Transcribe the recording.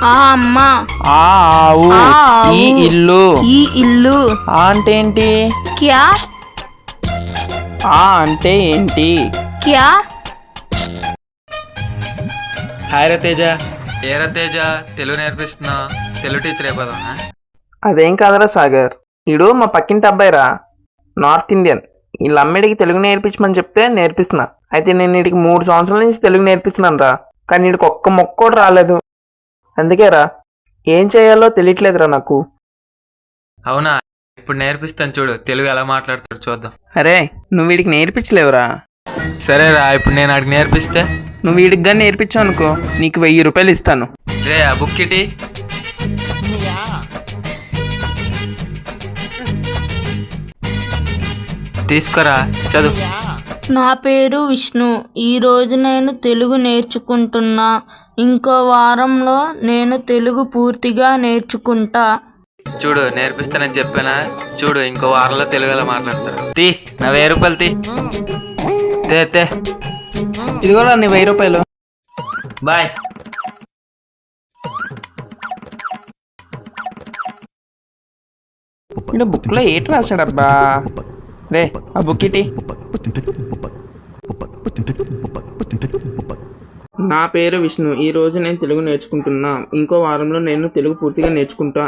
ఆ అమ్మ, ఆ ఆవు, ఆ ఆవు, ఈ ఇల్లు. ఈ ఇల్లు. ఆ అంటే ఏంటి? క్యా ఆ అంటే ఏంటి? క్యా హాయ్ రా తేజ. ఏరా తేజ, తెలుగు నేర్పిస్తున్నా. తెలుగు టీచర్ అయిపోదామా? అదేం కాదురా సాగర్, ఈడు మా పక్కింటి అబ్బాయిరా, నార్త్ ఇండియన్. వీళ్ళ అమ్మడికి తెలుగు నేర్పించమని చెప్తే నేర్పిస్తున్నా. అయితే నేను వీడికి 3 సంవత్సరాల నుంచి తెలుగు నేర్పిస్తున్నాను రా, కానీ వీడికి ఒక్క మొక్క కూడా రాలేదు. అందుకేరా, ఏం చేయాలో తెలియట్లేదురా నాకు. అవునా, ఇప్పుడు నేర్పిస్తాను చూడు, తెలుగు ఎలా మాట్లాడతాడు చూద్దాం. అరే, నువ్వు వీడికి నేర్పించలేవురా. సరేరా, ఇప్పుడు నేను ఆడికి నేర్పిస్తే నువ్వు వీడికి కానీ నేర్పించావు అనుకో, నీకు 1000 రూపాయలు ఇస్తాను. రే ఆ బుక్ ఇటీ. తీసుకోరా, చదువు. నా పేరు విష్ణు. ఈరోజు నేను తెలుగు నేర్చుకుంటున్నా. ఇంకో వారంలో నేను తెలుగు పూర్తిగా నేర్చుకుంటా. చూడు, నేర్పిస్తానని చెప్పానా? చూడు, ఇంకో వారంలో తెలుగు ఎలా మాట్లాడతారు. తీ నా 1000 రూపాయలు తీ. తే ఇదిగోరా నీ 1000 రూపాయలు. బాయ్. వీడు బుక్లో ఏటి రాశాడబ్బా? రే ఆ బుక్ ఇటీ. నా పేరు విష్ణు. ఈ రోజు నేను తెలుగు నేర్చుకుంటున్నా. ఇంకో వారంలో నేను తెలుగు పూర్తిగా నేర్చుకుంటా.